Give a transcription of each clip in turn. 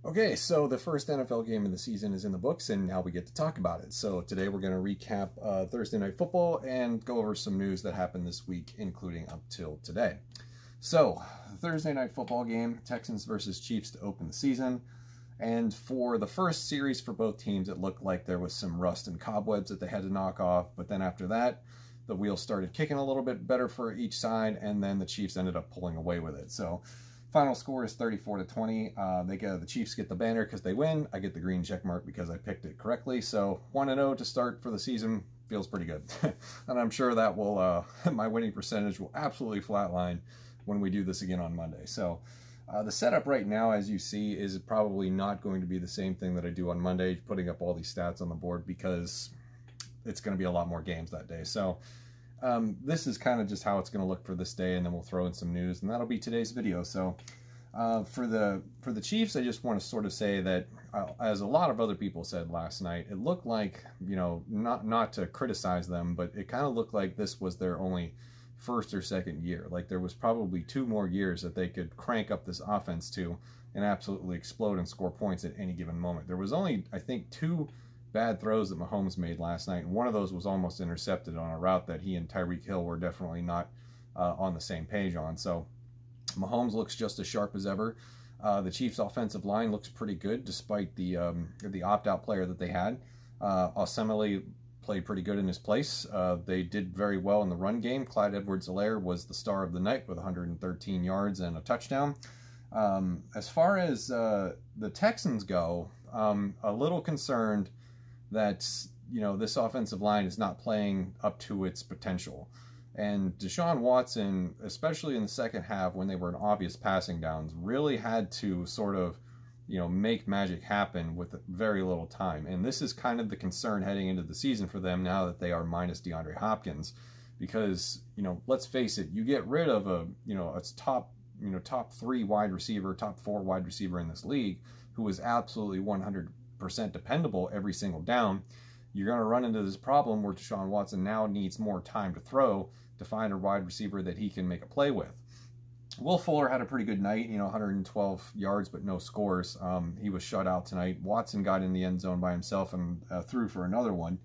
Okay, so the first NFL game of the season is in the books, and now we get to talk about it. So today we're going to recap Thursday Night Football and go over some news that happened this week, including up till today. So, the Thursday Night Football game, Texans versus Chiefs to open the season. And for the first series for both teams, it looked like there was some rust and cobwebs that they had to knock off. But then after that, the wheels started kicking a little bit better for each side, and then the Chiefs ended up pulling away with it. So, final score is 34-20. The Chiefs get the banner because they win. I get the green check mark because I picked it correctly. So 1-0 to start for the season feels pretty good. And I'm sure that will my winning percentage will absolutely flatline when we do this again on Monday. So the setup right now, as you see, is probably not going to be the same thing that I do on Monday, putting up all these stats on the board, because it's going to be a lot more games that day. So this is kind of just how it's going to look for this day, and then we'll throw in some news, and that'll be today's video. So for the Chiefs, I just want to sort of say that, as a lot of other people said last night, it looked like, you know, not to criticize them, but it kind of looked like this was their only first or second year. Like there was probably 2 more years that they could crank up this offense to and absolutely explode and score points at any given moment. There was only, I think, 2 bad throws that Mahomes made last night, and one of those was almost intercepted on a route that he and Tyreek Hill were definitely not on the same page on. So Mahomes looks just as sharp as ever. The Chiefs' offensive line looks pretty good despite the opt-out player that they had. Osemele played pretty good in his place. They did very well in the run game. Clyde Edwards-Helaire was the star of the night with 113 yards and a touchdown. As far as the Texans go, a little concerned that, you know, this offensive line is not playing up to its potential. And Deshaun Watson, especially in the second half when they were in obvious passing downs, really had to sort of, you know, make magic happen with very little time. And this is kind of the concern heading into the season for them now that they are minus DeAndre Hopkins. Because, you know, let's face it, you get rid of a top 3 wide receiver, top 4 wide receiver in this league, who is absolutely 100% dependable every single down, you're going to run into this problem where Deshaun Watson now needs more time to throw to find a wide receiver that he can make a play with. Will Fuller had a pretty good night, you know, 112 yards but no scores. He was shut out tonight. Watson got in the end zone by himself and threw for another one.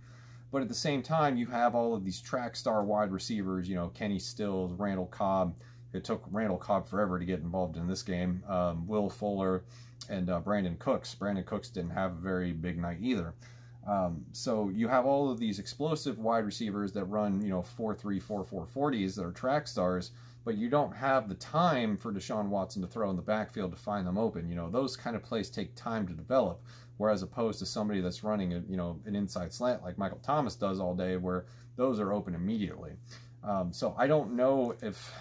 But at the same time, you have all of these track star wide receivers, you know, Kenny Stills, Randall Cobb. It took Randall Cobb forever to get involved in this game. Will Fuller and Brandon Cooks. Brandon Cooks didn't have a very big night either. So you have all of these explosive wide receivers that run, you know, 4.3, 4.4 40s that are track stars, but you don't have the time for Deshaun Watson to throw in the backfield to find them open. You know, those kind of plays take time to develop, whereas opposed to somebody that's running an inside slant like Michael Thomas does all day, where those are open immediately. So I don't know if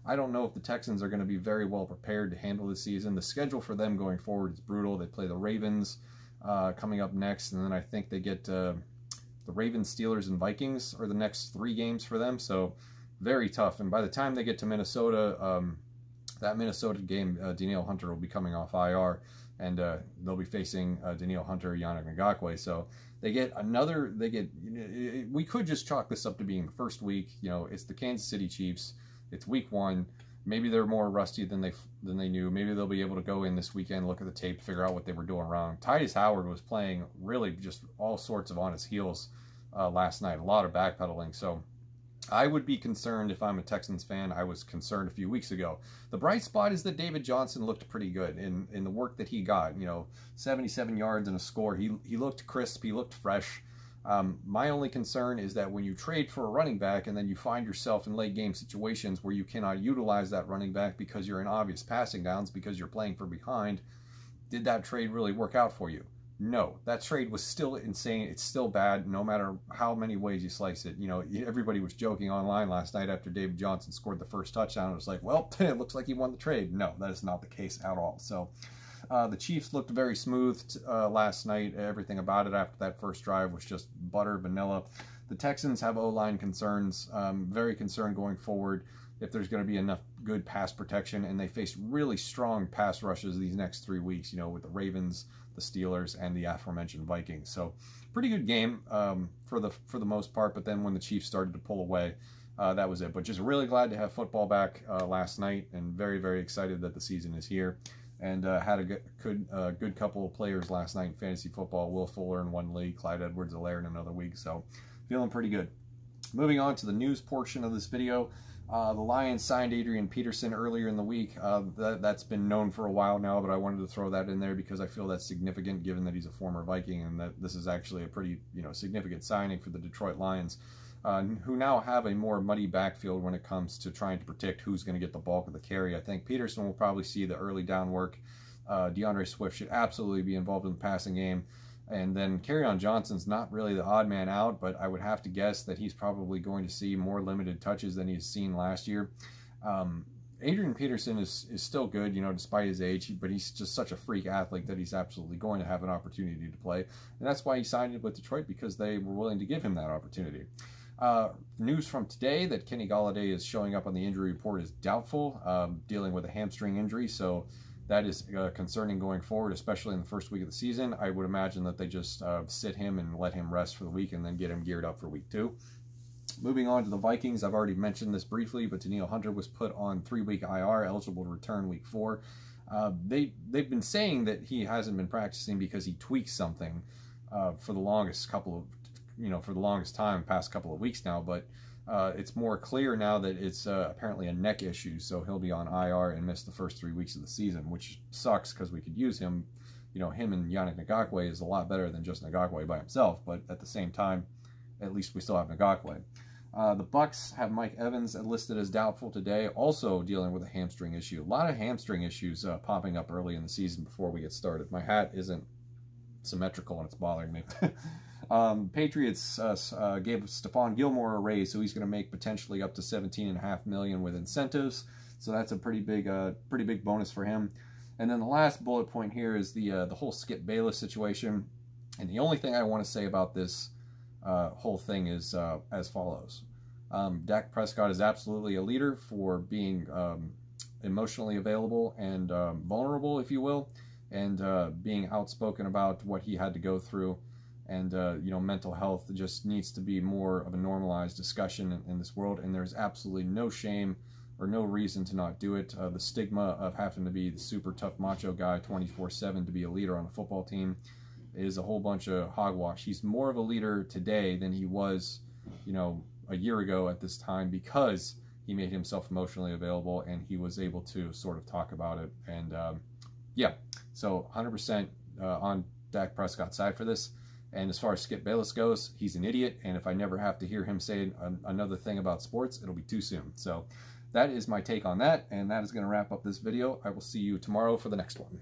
I don't know if the Texans are going to be very well prepared to handle this season. The schedule for them going forward is brutal. They play the Ravens coming up next, and then I think they get the Ravens, Steelers, and Vikings are the next 3 games for them. So very tough. And by the time they get to Minnesota, that Minnesota game, Danielle Hunter will be coming off IR, and they'll be facing Danielle Hunter, Yannick Ngakoue. So we could just chalk this up to being the first week. You know, it's the Kansas City Chiefs. It's week 1. Maybe they're more rusty than they knew. Maybe they'll be able to go in this weekend, look at the tape, figure out what they were doing wrong. Tytus Howard was playing really just all sorts of on his heels last night. A lot of backpedaling. So I would be concerned if I'm a Texans fan. I was concerned a few weeks ago. The bright spot is that David Johnson looked pretty good in the work that he got. You know, 77 yards and a score. He looked crisp. He looked fresh. My only concern is that when you trade for a running back and then you find yourself in late game situations where you cannot utilize that running back because you're in obvious passing downs because you're playing from behind, did that trade really work out for you? No, that trade was still insane. It's still bad no matter how many ways you slice it. You know, everybody was joking online last night after David Johnson scored the first touchdown. It was like, well, it looks like he won the trade. No, that is not the case at all. So the Chiefs looked very smooth last night. Everything about it after that first drive was just butter, vanilla. The Texans have O-line concerns, very concerned going forward if there's going to be enough good pass protection, and they face really strong pass rushes these next 3 weeks, you know, with the Ravens, the Steelers, and the aforementioned Vikings. So pretty good game for the most part, but then when the Chiefs started to pull away, that was it. But just really glad to have football back last night, and very, very excited that the season is here. and had a good couple of players last night in fantasy football. Will Fuller in one league, Clyde Edwards-Helaire in another week, so feeling pretty good. Moving on to the news portion of this video, the Lions signed Adrian Peterson earlier in the week. That's been known for a while now, but I wanted to throw that in there because I feel that's significant given that he's a former Viking and that this is actually a pretty significant signing for the Detroit Lions, who now have a more muddy backfield when it comes to trying to predict who's going to get the bulk of the carry. I think Peterson will probably see the early down work. DeAndre Swift should absolutely be involved in the passing game. And then Kerryon Johnson's not really the odd man out, but I would have to guess that he's probably going to see more limited touches than he's seen last year. Adrian Peterson is still good, despite his age, but he's just such a freak athlete that he's absolutely going to have an opportunity to play. And that's why he signed with Detroit, because they were willing to give him that opportunity. News from today that Kenny Golladay is showing up on the injury report is doubtful, dealing with a hamstring injury, so that is concerning going forward, especially in the first week of the season. I would imagine that they just sit him and let him rest for the week and then get him geared up for week 2. Moving on to the Vikings, I've already mentioned this briefly, but Danielle Hunter was put on 3-week IR, eligible to return week 4. They've been saying that he hasn't been practicing because he tweaked something for the longest time, past couple of weeks now, but it's more clear now that it's apparently a neck issue, so he'll be on IR and miss the first 3 weeks of the season, which sucks because we could use him. Him and Yannick Ngakoue is a lot better than just Ngakoue by himself, but at the same time, at least we still have Ngakoue. The Bucs have Mike Evans listed as doubtful today, also dealing with a hamstring issue. A lot of hamstring issues popping up early in the season before we get started. My hat isn't symmetrical and it's bothering me. Patriots gave Stephon Gilmore a raise, so he's going to make potentially up to $17.5 million with incentives. So that's a pretty big bonus for him. And then the last bullet point here is the whole Skip Bayless situation. And the only thing I want to say about this whole thing is as follows: Dak Prescott is absolutely a leader for being emotionally available and vulnerable, if you will, and being outspoken about what he had to go through. And, mental health just needs to be more of a normalized discussion in this world. And there's absolutely no shame or no reason to not do it. The stigma of having to be the super tough macho guy 24/7 to be a leader on a football team is a whole bunch of hogwash. He's more of a leader today than he was, a year ago at this time, because he made himself emotionally available and he was able to sort of talk about it. And, yeah, so 100% on Dak Prescott's side for this. And as far as Skip Bayless goes, he's an idiot, and if I never have to hear him say another thing about sports, it'll be too soon. So that is my take on that, and that is going to wrap up this video. I will see you tomorrow for the next one.